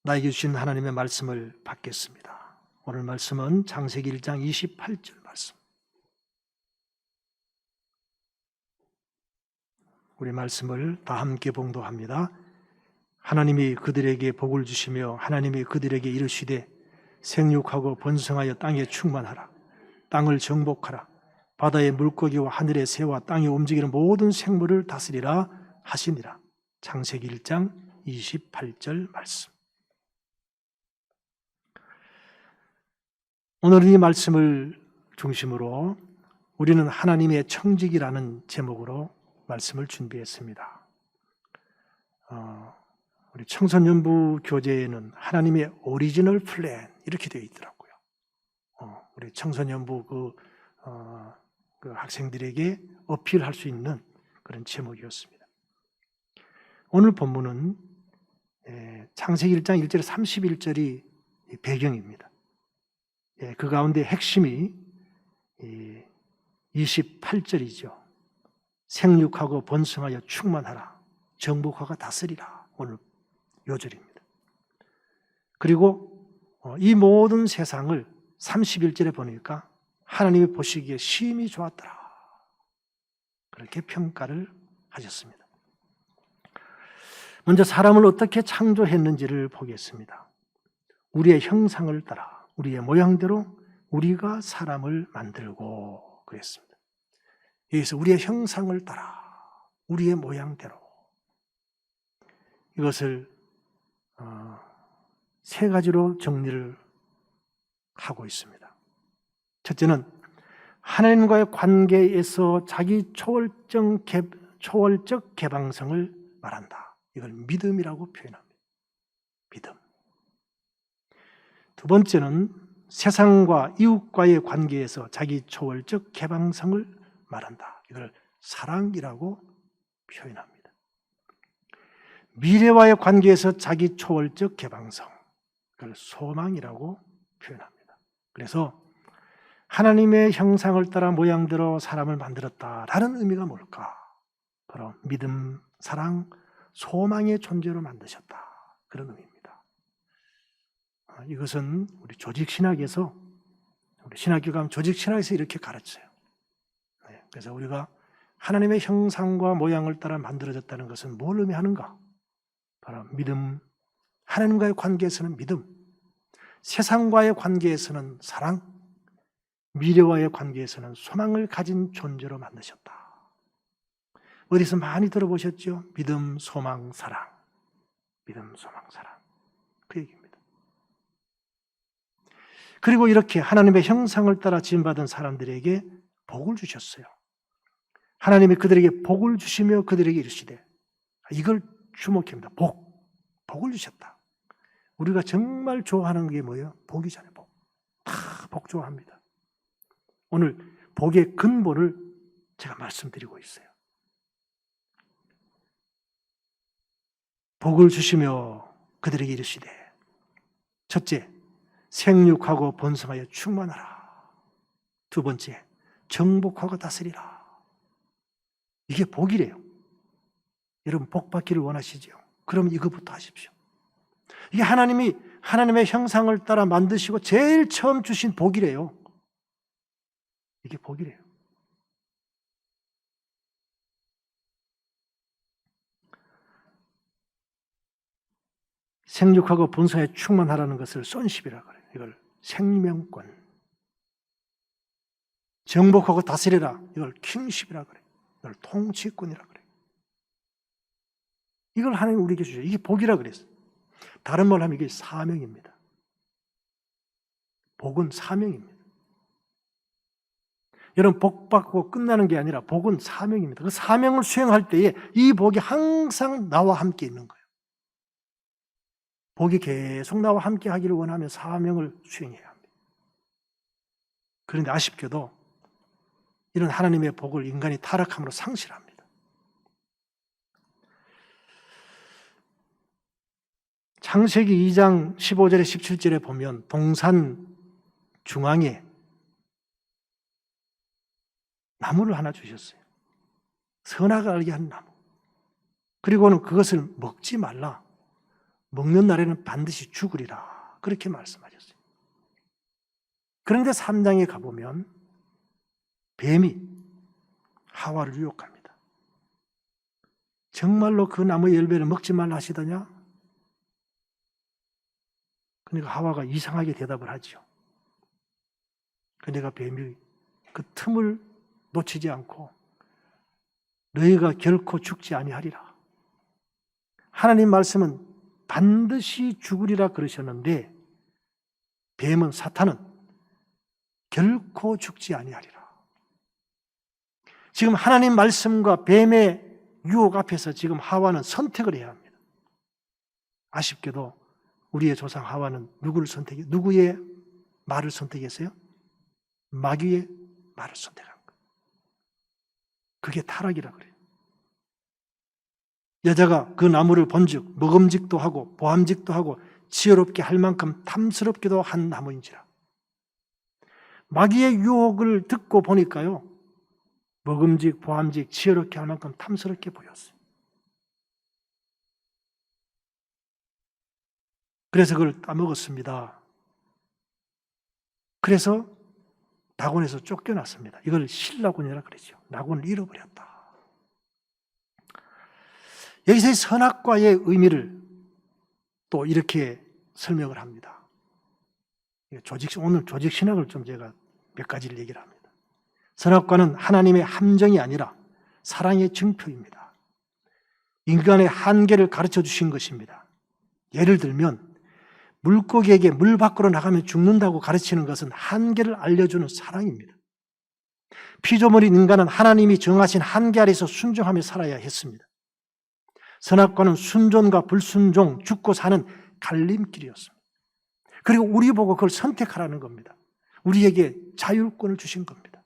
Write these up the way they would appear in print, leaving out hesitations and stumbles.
나에게 주신 하나님의 말씀을 받겠습니다. 오늘 말씀은 창세기 1장 28절 말씀. 우리 말씀을 다 함께 봉독합니다. 하나님이 그들에게 복을 주시며 하나님이 그들에게 이르시되 생육하고 번성하여 땅에 충만하라. 땅을 정복하라. 바다의 물고기와 하늘의 새와 땅에 움직이는 모든 생물을 다스리라 하시니라. 창세기 1장 28절 말씀. 오늘 이 말씀을 중심으로 우리는 하나님의 청직이라는 제목으로 말씀을 준비했습니다. 우리 청소년부 교재에는 하나님의 오리지널 플랜 이렇게 되어 있더라고요. 우리 청소년부 그 학생들에게 어필할 수 있는 그런 제목이었습니다. 오늘 본문은 창세기 1장 1절에 31절이 배경입니다. 그 가운데 핵심이 28절이죠. 생육하고 번성하여 충만하라. 정복하고 다스리라. 오늘 요절입니다. 그리고 이 모든 세상을 31절에 보니까 하나님이 보시기에 심히 좋았더라. 그렇게 평가를 하셨습니다. 먼저 사람을 어떻게 창조했는지를 보겠습니다. 우리의 형상을 따라 우리의 모양대로 우리가 사람을 만들고 그랬습니다. 여기서 우리의 형상을 따라 우리의 모양대로 이것을 세 가지로 정리를 하고 있습니다. 첫째는 하나님과의 관계에서 자기 초월적 개방성을 말한다. 이걸 믿음이라고 표현합니다. 믿음. 두 번째는 세상과 이웃과의 관계에서 자기 초월적 개방성을 말한다. 이걸 사랑이라고 표현합니다. 미래와의 관계에서 자기 초월적 개방성, 그걸 소망이라고 표현합니다. 그래서 하나님의 형상을 따라 모양대로 사람을 만들었다라는 의미가 뭘까? 바로 믿음, 사랑, 소망의 존재로 만드셨다. 그런 의미입니다. 이것은 우리 조직신학에서, 우리 신학교감 조직신학에서 이렇게 가르쳐요. 그래서 우리가 하나님의 형상과 모양을 따라 만들어졌다는 것은 뭘 의미하는가? 바로 믿음, 하나님과의 관계에서는 믿음, 세상과의 관계에서는 사랑, 미래와의 관계에서는 소망을 가진 존재로 만드셨다. 어디서 많이 들어보셨죠? 믿음, 소망, 사랑. 믿음, 소망, 사랑. 그 얘기입니다. 그리고 이렇게 하나님의 형상을 따라 지음받은 사람들에게 복을 주셨어요. 하나님이 그들에게 복을 주시며 그들에게 이르시되, 이걸 주목합니다. 복을 주셨다. 우리가 정말 좋아하는 게 뭐예요? 복이잖아요. 복. 다 복 좋아합니다. 오늘 복의 근본을 제가 말씀드리고 있어요. 복을 주시며 그들에게 이르시되, 첫째, 생육하고 번성하여 충만하라. 두 번째, 정복하고 다스리라. 이게 복이래요. 여러분 복 받기를 원하시죠? 그럼 이것부터 하십시오. 이게 하나님이 하나님의 형상을 따라 만드시고 제일 처음 주신 복이래요. 이게 복이래요. 생육하고 번성하여 충만하라는 것을 손십이라고 그래요. 이걸 생명권. 정복하고 다스리라. 이걸 킹십이라고 그래요. 이걸 통치권이라고 그래요. 이걸 하나님 우리에게 주셔요. 이게 복이라고 그랬어요. 다른 말로 하면 이게 사명입니다. 복은 사명입니다. 여러분 복 받고 끝나는 게 아니라 복은 사명입니다. 그 사명을 수행할 때에 이 복이 항상 나와 함께 있는 거예요. 복이 계속 나와 함께 하기를 원하면 사명을 수행해야 합니다. 그런데 아쉽게도 이런 하나님의 복을 인간이 타락함으로 상실합니다. 창세기 2장 15절에 17절에 보면 동산 중앙에 나무를 하나 주셨어요. 선악을 알게 하는 나무. 그리고는 그것을 먹지 말라. 먹는 날에는 반드시 죽으리라. 그렇게 말씀하셨어요. 그런데 3장에 가보면 뱀이 하와를 유혹합니다. 정말로 그 나무의 열매를 먹지 말라 하시더냐? 그러니까 하와가 이상하게 대답을 하죠. 그러니까 뱀이 그 틈을 놓치지 않고 너희가 결코 죽지 아니하리라. 하나님 말씀은 반드시 죽으리라 그러셨는데 뱀은, 사탄은 결코 죽지 아니하리라. 지금 하나님 말씀과 뱀의 유혹 앞에서 지금 하와는 선택을 해야 합니다. 아쉽게도 우리의 조상 하와는 누구의 말을 선택했어요? 마귀의 말을 선택한 거예요. 그게 타락이라 그래요. 여자가 그 나무를 본즉 먹음직도 하고 보암직도 하고 지혜롭게 할 만큼 탐스럽기도 한 나무인지라. 마귀의 유혹을 듣고 보니까요, 먹음직, 보암직, 지혜롭게 할 만큼 탐스럽게 보였어요. 그래서 그걸 따먹었습니다. 그래서 낙원에서 쫓겨났습니다. 이걸 신라군이라 그러죠. 낙원을 잃어버렸다. 여기서 선악과의 의미를 또 이렇게 설명을 합니다. 오늘 조직신학을 좀 제가 몇 가지를 얘기를 합니다. 선악과는 하나님의 함정이 아니라 사랑의 증표입니다. 인간의 한계를 가르쳐 주신 것입니다. 예를 들면 물고기에게 물 밖으로 나가면 죽는다고 가르치는 것은 한계를 알려주는 사랑입니다. 피조물인 인간은 하나님이 정하신 한계 아래서 순종하며 살아야 했습니다. 선악과는 순종과 불순종, 죽고 사는 갈림길이었습니다. 그리고 우리 보고 그걸 선택하라는 겁니다. 우리에게 자율권을 주신 겁니다.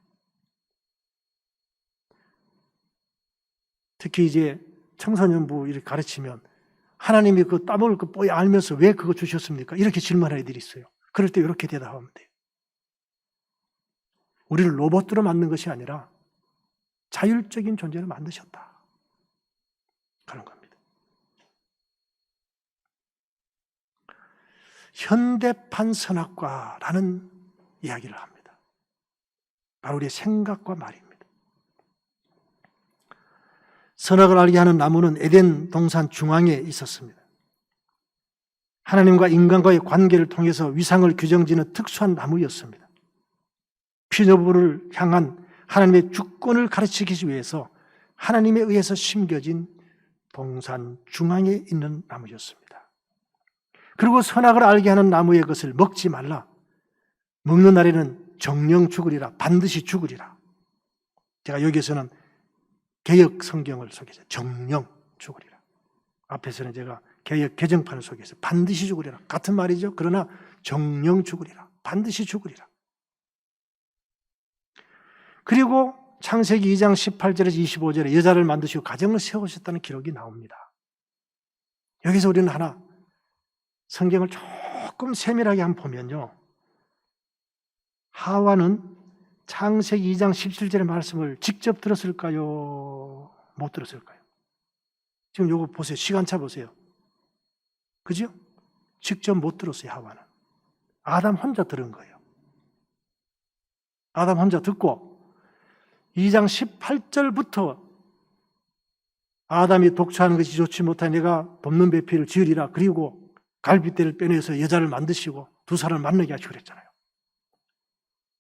특히 이제 청소년부 이렇게 가르치면 하나님이 그 따먹을 거 뻔히 알면서 왜 그거 주셨습니까? 이렇게 질문하는 애들이 있어요. 그럴 때 이렇게 대답하면 돼요. 우리를 로봇으로 만든 것이 아니라 자율적인 존재로 만드셨다. 그런 겁니다. 현대판 선악과라는 이야기를 합니다. 바로 우리의 생각과 말입니다. 선악을 알게 하는 나무는 에덴 동산 중앙에 있었습니다. 하나님과 인간과의 관계를 통해서 위상을 규정지는 특수한 나무였습니다. 피조물을 향한 하나님의 주권을 가르치기 위해서 하나님에 의해서 심겨진 동산 중앙에 있는 나무였습니다. 그리고 선악을 알게 하는 나무의 것을 먹지 말라. 먹는 날에는 정령 죽으리라. 반드시 죽으리라. 제가 여기서는 개역 성경을 소개해서 정령 죽으리라. 앞에서는 제가 개역 개정판을 소개해서 반드시 죽으리라. 같은 말이죠. 그러나 정령 죽으리라. 반드시 죽으리라. 그리고 창세기 2장 18절에서 25절에 여자를 만드시고 가정을 세우셨다는 기록이 나옵니다. 여기서 우리는 하나 성경을 조금 세밀하게 한번 보면요, 하와는 창세기 2장 17절의 말씀을 직접 들었을까요? 못 들었을까요? 지금 요거 보세요. 시간차 보세요. 그죠? 직접 못 들었어요, 하와는. 아담 혼자 들은 거예요. 아담 혼자 듣고 2장 18절부터 아담이 독초하는 것이 좋지 못하니 내가 돕는 배필을 지으리라. 그리고 갈빗대를 빼내서 여자를 만드시고 두 사람을 만나게 하시고 그랬잖아요.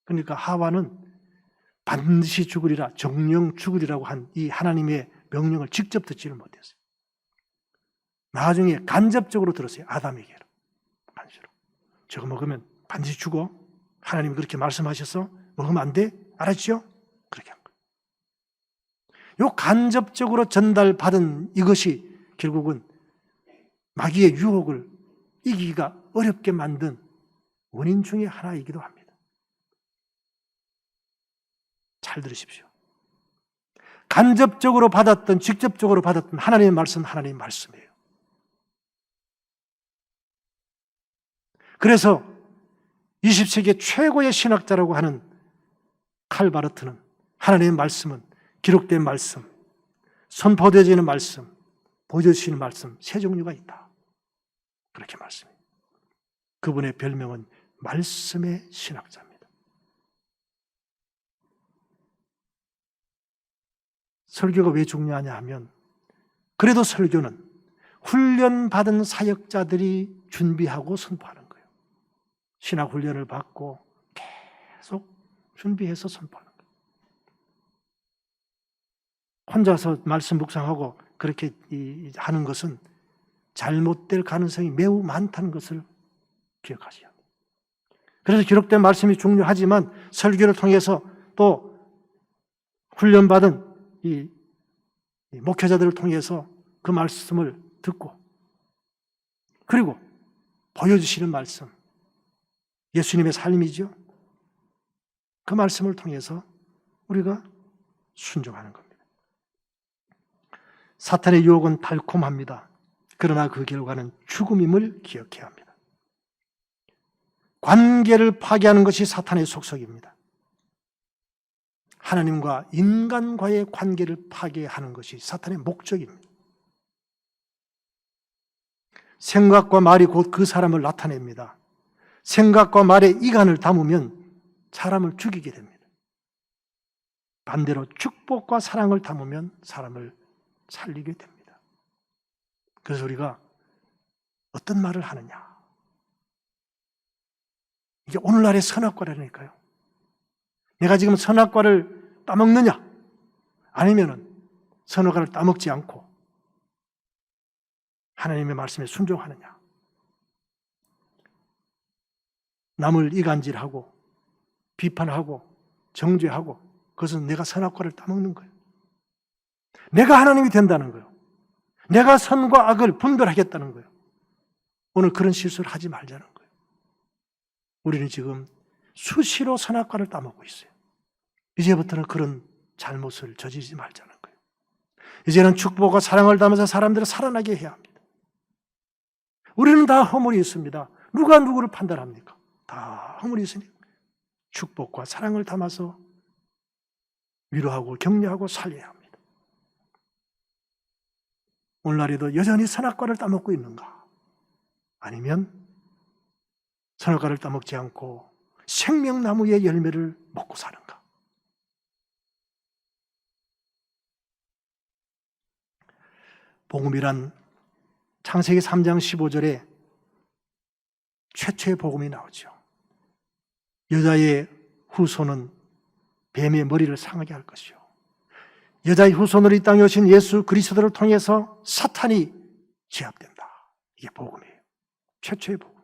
그러니까 하와는 반드시 죽으리라, 정령 죽으리라고 한 이 하나님의 명령을 직접 듣지를 못했어요. 나중에 간접적으로 들었어요. 아담에게로. 간접으로. 저거 먹으면 반드시 죽어. 하나님이 그렇게 말씀하셔서 먹으면 안 돼. 알았죠? 그렇게 한 거예요. 요 간접적으로 전달받은 이것이 결국은 마귀의 유혹을 이기기가 어렵게 만든 원인 중에 하나이기도 합니다. 잘 들으십시오. 간접적으로 받았던 직접적으로 받았던 하나님의 말씀, 하나님의 말씀이에요. 그래서 20세기 최고의 신학자라고 하는 칼 바르트는 하나님의 말씀은 기록된 말씀, 선포되어지는 말씀, 보여주시는 말씀 세 종류가 있다. 말씀입니다. 그분의 별명은 말씀의 신학자입니다. 설교가 왜 중요하냐 하면, 그래도 설교는 훈련받은 사역자들이 준비하고 선포하는 거예요. 신학 훈련을 받고 계속 준비해서 선포하는 거예요. 혼자서 말씀 묵상하고 그렇게 하는 것은 잘못될 가능성이 매우 많다는 것을 기억하셔야 합니다. 그래서 기록된 말씀이 중요하지만 설교를 통해서 또 훈련받은 이 목회자들을 통해서 그 말씀을 듣고, 그리고 보여주시는 말씀, 예수님의 삶이죠. 그 말씀을 통해서 우리가 순종하는 겁니다. 사탄의 유혹은 달콤합니다. 그러나 그 결과는 죽음임을 기억해야 합니다. 관계를 파괴하는 것이 사탄의 속성입니다. 하나님과 인간과의 관계를 파괴하는 것이 사탄의 목적입니다. 생각과 말이 곧 그 사람을 나타냅니다. 생각과 말에 이간을 담으면 사람을 죽이게 됩니다. 반대로 축복과 사랑을 담으면 사람을 살리게 됩니다. 그래서 우리가 어떤 말을 하느냐, 이게 오늘날의 선악과라니까요. 내가 지금 선악과를 따먹느냐, 아니면은 선악과를 따먹지 않고 하나님의 말씀에 순종하느냐. 남을 이간질하고 비판하고 정죄하고, 그것은 내가 선악과를 따먹는 거예요. 내가 하나님이 된다는 거예요. 내가 선과 악을 분별하겠다는 거예요. 오늘 그런 실수를 하지 말자는 거예요. 우리는 지금 수시로 선악과를 따먹고 있어요. 이제부터는 그런 잘못을 저지르지 말자는 거예요. 이제는 축복과 사랑을 담아서 사람들을 살아나게 해야 합니다. 우리는 다 허물이 있습니다. 누가 누구를 판단합니까? 다 허물이 있으니 축복과 사랑을 담아서 위로하고 격려하고 살려야 합니다. 오늘날에도 여전히 선악과를 따먹고 있는가? 아니면 선악과를 따먹지 않고 생명나무의 열매를 먹고 사는가? 복음이란 창세기 3장 15절에 최초의 복음이 나오죠. 여자의 후손은 뱀의 머리를 상하게 할 것이요, 여자의 후손으로 이 땅에 오신 예수 그리스도를 통해서 사탄이 제압된다. 이게 복음이에요. 최초의 복음.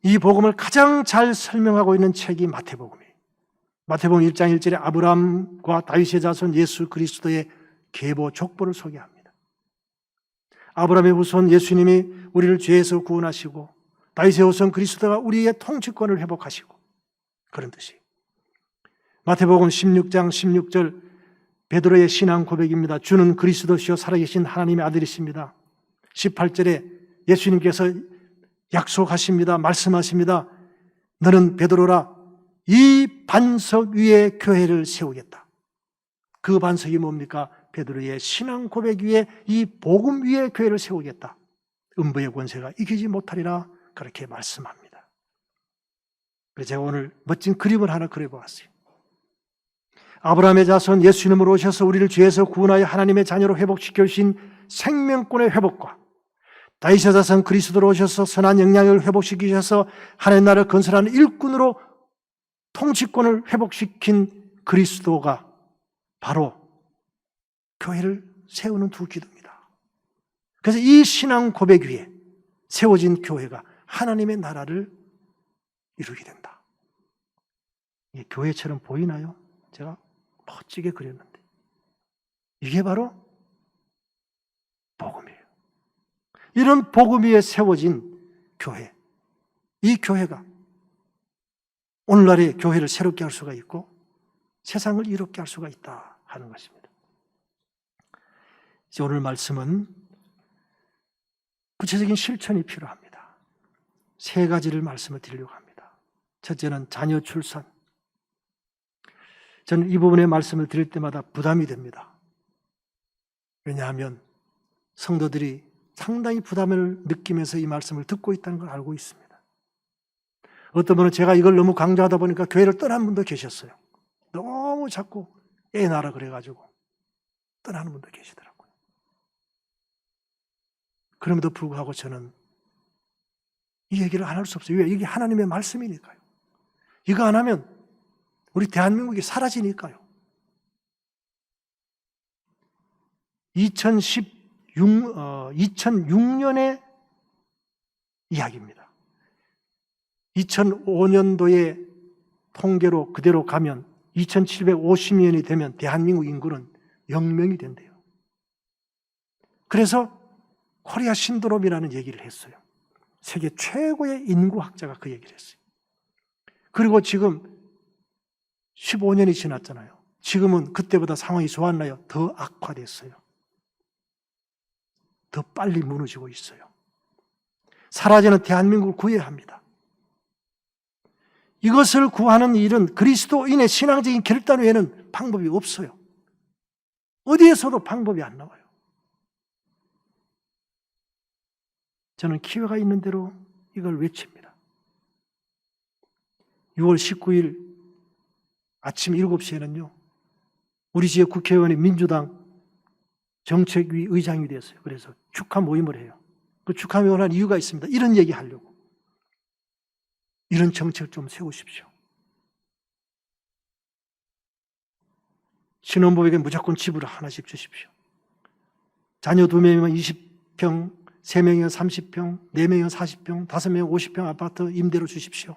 이 복음을 가장 잘 설명하고 있는 책이 마태복음이에요. 마태복음 1장 1절에 아브라함과 다윗의 자손 예수 그리스도의 계보 족보를 소개합니다. 아브라함의 후손 예수님이 우리를 죄에서 구원하시고, 다윗의 후손 그리스도가 우리의 통치권을 회복하시고, 그런 뜻이에요. 마태복음 16장 16절 베드로의 신앙 고백입니다. 주는 그리스도시요 살아계신 하나님의 아들이십니다. 18절에 예수님께서 약속하십니다. 말씀하십니다. 너는 베드로라, 이 반석 위에 교회를 세우겠다. 그 반석이 뭡니까? 베드로의 신앙 고백 위에, 이 복음 위에 교회를 세우겠다. 음부의 권세가 이기지 못하리라, 그렇게 말씀합니다. 그래서 제가 오늘 멋진 그림을 하나 그려보았어요. 아브라함의 자손 예수님으로 오셔서 우리를 죄에서 구원하여 하나님의 자녀로 회복시켜 주신 생명권의 회복과, 다윗의 자손 그리스도로 오셔서 선한 영향을 회복시키셔서 하나님 나라를 건설하는 일꾼으로 통치권을 회복시킨 그리스도가 바로 교회를 세우는 두 기도입니다. 그래서 이 신앙 고백 위에 세워진 교회가 하나님의 나라를 이루게 된다. 이게 교회처럼 보이나요? 제가 멋지게 그렸는데 이게 바로 복음이에요. 이런 복음 위에 세워진 교회, 이 교회가 오늘날의 교회를 새롭게 할 수가 있고 세상을 이롭게 할 수가 있다 하는 것입니다. 이제 오늘 말씀은 구체적인 실천이 필요합니다. 세 가지를 말씀을 드리려고 합니다. 첫째는 자녀 출산. 저는 이 부분의 말씀을 드릴 때마다 부담이 됩니다. 왜냐하면 성도들이 상당히 부담을 느끼면서 이 말씀을 듣고 있다는 걸 알고 있습니다. 어떤 분은 제가 이걸 너무 강조하다 보니까 교회를 떠난 분도 계셨어요. 너무 자꾸 애나라 그래가지고 떠나는 분도 계시더라고요. 그럼에도 불구하고 저는 이 얘기를 안 할 수 없어요. 왜? 이게 하나님의 말씀이니까요. 이거 안 하면 우리 대한민국이 사라지니까요. 2006년의 이야기입니다. 2005년도의 통계로 그대로 가면 2750년이 되면 대한민국 인구는 0명이 된대요. 그래서 코리아 신드롬이라는 얘기를 했어요. 세계 최고의 인구학자가 그 얘기를 했어요. 그리고 지금 15년이 지났잖아요. 지금은 그때보다 상황이 좋았나요? 더 악화됐어요. 더 빨리 무너지고 있어요. 사라지는 대한민국을 구해야 합니다. 이것을 구하는 일은 그리스도인의 신앙적인 결단 외에는 방법이 없어요. 어디에서도 방법이 안 나와요. 저는 기회가 있는 대로 이걸 외칩니다. 6월 19일 아침 7시에는요, 우리 지역 국회의원이 민주당 정책위 의장이 됐어요. 그래서 축하 모임을 해요. 그 축하 모임을 한 이유가 있습니다. 이런 얘기 하려고. 이런 정책 좀 세우십시오. 신혼부부에게 무조건 집을 하나씩 주십시오. 자녀 2명이면 20평, 3명이면 30평, 4명이면 40평, 5명이면 50평 아파트 임대로 주십시오.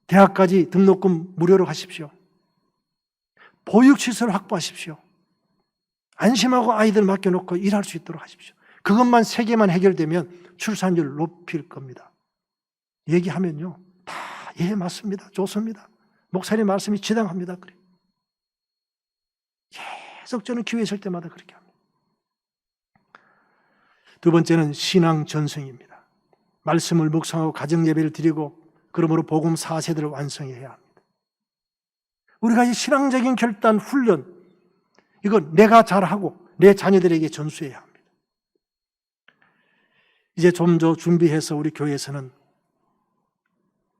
대학까지 등록금 무료로 하십시오. 보육시설 확보하십시오. 안심하고 아이들 맡겨놓고 일할 수 있도록 하십시오. 그것만 3개만 해결되면 출산율 높일 겁니다. 얘기하면요, 다 예 맞습니다. 좋습니다. 목사님 말씀이 지당합니다. 그래. 계속 저는 기회 있을 때마다 그렇게 합니다. 두 번째는 신앙 전승입니다. 말씀을 묵상하고 가정 예배를 드리고 그러므로 복음 4세대를 완성해야 합니다. 우리가 이 신앙적인 결단 훈련, 이건 내가 잘하고 내 자녀들에게 전수해야 합니다. 이제 좀 더 준비해서 우리 교회에서는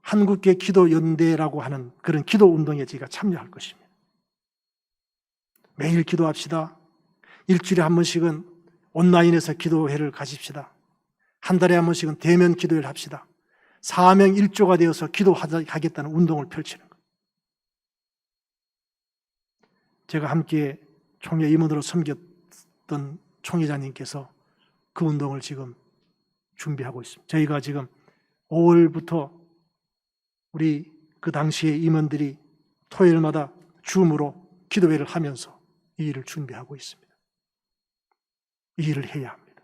한국계 기도연대라고 하는 그런 기도 운동에 저희가 참여할 것입니다. 매일 기도합시다. 일주일에 한 번씩은 온라인에서 기도회를 가십시다. 한 달에 한 번씩은 대면 기도회를 합시다. 사명 일조가 되어서 기도하겠다는 운동을 펼치는 것. 제가 함께 총회 임원으로 섬겼던 총회장님께서 그 운동을 지금 준비하고 있습니다. 저희가 지금 5월부터 우리 그 당시에 임원들이 토요일마다 줌으로 기도회를 하면서 이 일을 준비하고 있습니다. 이 일을 해야 합니다.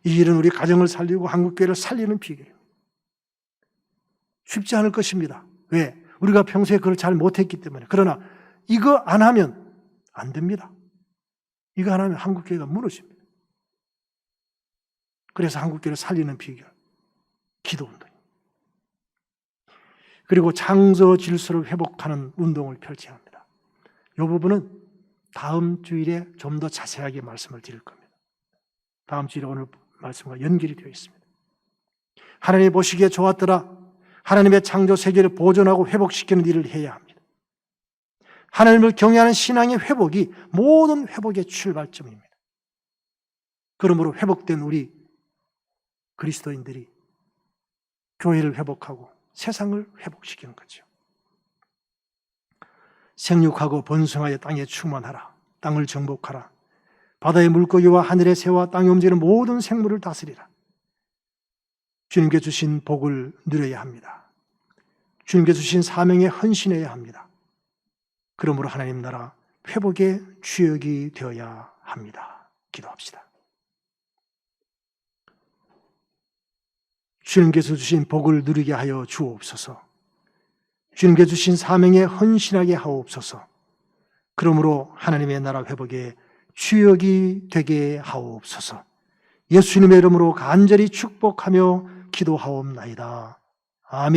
이 일은 우리 가정을 살리고 한국교회를 살리는 비결입니다. 쉽지 않을 것입니다. 왜? 우리가 평소에 그걸 잘 못했기 때문에. 그러나 이거 안 하면 안 됩니다. 이거 안 하면 한국교회가 무너집니다. 그래서 한국교회를 살리는 비결, 기도운동입니다. 그리고 창조 질서를 회복하는 운동을 펼쳐야 합니다. 이 부분은 다음 주일에 좀 더 자세하게 말씀을 드릴 겁니다. 다음 주일에 오늘 말씀과 연결이 되어 있습니다. 하나님이 보시기에 좋았더라. 하나님의 창조 세계를 보존하고 회복시키는 일을 해야 합니다. 하나님을 경외하는 신앙의 회복이 모든 회복의 출발점입니다. 그러므로 회복된 우리 그리스도인들이 교회를 회복하고 세상을 회복시키는 거죠. 생육하고 번성하여 땅에 충만하라. 땅을 정복하라. 바다의 물고기와 하늘의 새와 땅에 움직이는 모든 생물을 다스리라. 주님께 주신 복을 누려야 합니다. 주님께 주신 사명에 헌신해야 합니다. 그러므로 하나님 나라 회복의 주역이 되어야 합니다. 기도합시다. 주님께서 주신 복을 누리게 하여 주옵소서. 주님께 주신 사명에 헌신하게 하옵소서. 그러므로 하나님의 나라 회복의 주역이 되게 하옵소서. 예수님의 이름으로 간절히 축복하며 기도하옵나이다. 아멘.